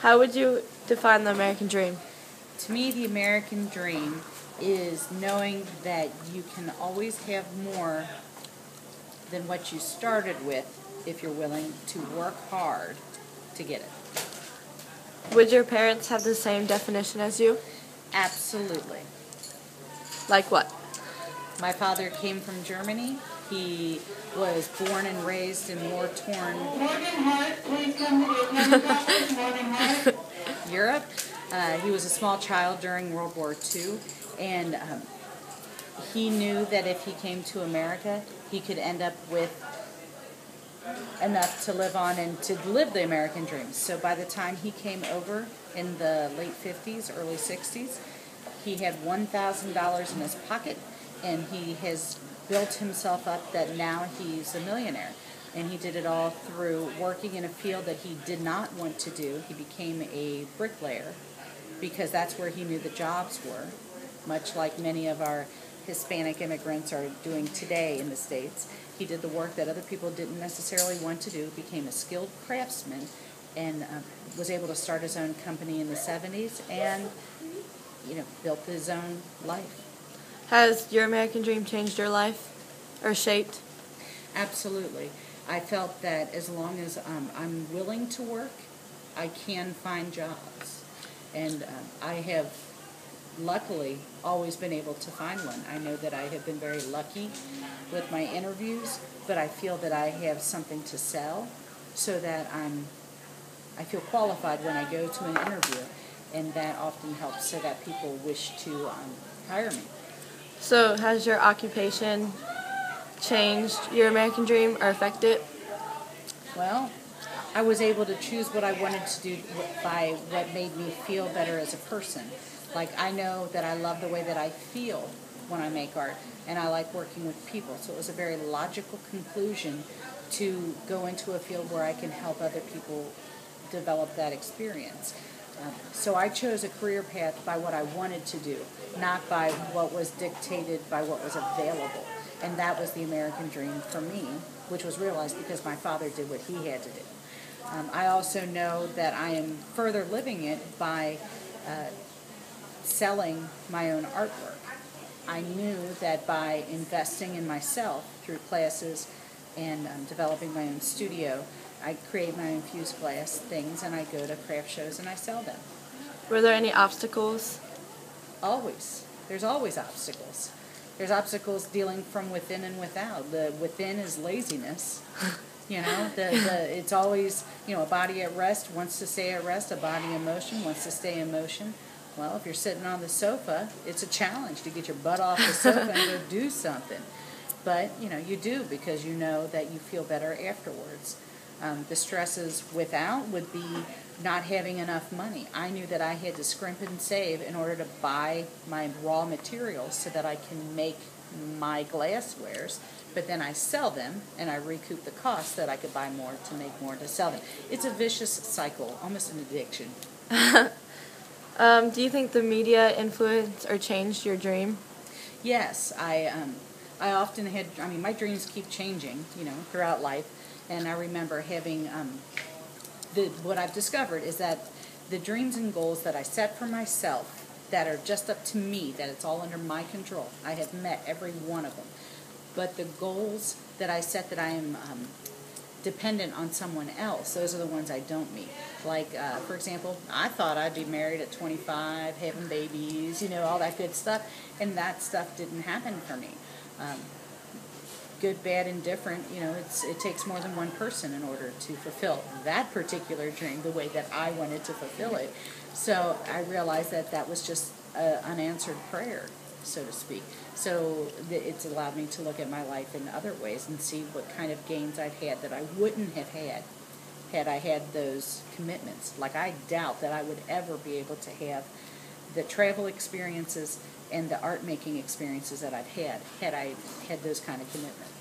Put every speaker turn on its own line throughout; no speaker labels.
How would you define the American dream?
To me, the American dream is knowing that you can always have more than what you started with if you're willing to work hard to get it.
Would your parents have the same definition as you?
Absolutely.
Like what?
My father came from Germany. He was born and raised in war-torn Europe. He was a small child during World War II, and he knew that if he came to America, he could end up with enough to live on and to live the American dream. So by the time he came over in the late 50s, early 60s, he had $1,000 in his pocket, and he has built himself up that now he's a millionaire. And he did it all through working in a field that he did not want to do. He became a bricklayer because that's where he knew the jobs were, much like many of our Hispanic immigrants are doing today in the States. He did the work that other people didn't necessarily want to do, became a skilled craftsman, and was able to start his own company in the 70s and, built his own life.
Has your American dream changed your life or shaped?
Absolutely. I felt that as long as I'm willing to work, I can find jobs. And I have luckily always been able to find one. I know that I have been very lucky with my interviews, but I feel that I have something to sell so that I feel qualified when I go to an interview, and that often helps so that people wish to hire me.
So has your occupation changed your American dream or affected it?
Well, I was able to choose what I wanted to do by what made me feel better as a person. Like, I know that I love the way that I feel when I make art, and I like working with people. So it was a very logical conclusion to go into a field where I can help other people develop that experience. So I chose a career path by what I wanted to do, not by what was dictated by what was available. And that was the American dream for me, which was realized because my father did what he had to do. I also know that I am further living it by selling my own artwork. I knew that by investing in myself through classes and developing my own studio, I create my own fused glass things, and I go to craft shows and I sell them.
Were there any obstacles?
Always. There's always obstacles. There's obstacles dealing from within and without. The within is laziness. It's always, a body at rest wants to stay at rest, a body in motion wants to stay in motion. Well, if you're sitting on the sofa, it's a challenge to get your butt off the sofa and go do something. But, you do because you know that you feel better afterwards. The stresses without would be not having enough money. I knew that I had to scrimp and save in order to buy my raw materials so that I can make my glasswares, but then I sell them and I recoup the cost that I could buy more to make more to sell them. It's a vicious cycle, almost an addiction.
Do you think the media influenced or changed your dream?
Yes, I often had, my dreams keep changing, throughout life. And I remember having, what I've discovered is that the dreams and goals that I set for myself that are just up to me, that it's all under my control, I have met every one of them. But the goals that I set that I am dependent on someone else, those are the ones I don't meet. Like, for example, I thought I'd be married at 25, having babies, all that good stuff, and that stuff didn't happen for me. Good, bad, and different, it takes more than one person in order to fulfill that particular dream the way that I wanted to fulfill it. So I realized that that was just an unanswered prayer, so to speak. So it's allowed me to look at my life in other ways and see what kind of gains I've had that I wouldn't have had I had those commitments. Like, I doubt that I would ever be able to have the travel experiences and the art making experiences that I've had I had those kind of commitments.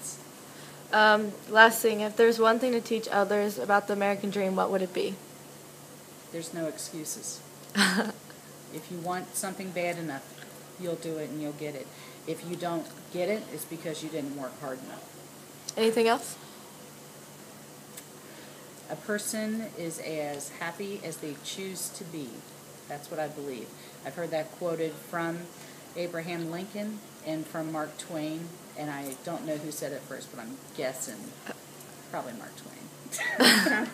Last thing, if there's one thing to teach others about the American dream, what would it be?
There's no excuses. If you want something bad enough, you'll do it and you'll get it. If you don't get it, it's because you didn't work hard enough.
Anything else?
A person is as happy as they choose to be. That's what I believe. I've heard that quoted from Abraham Lincoln and from Mark Twain, and I don't know who said it first, but I'm guessing probably Mark Twain.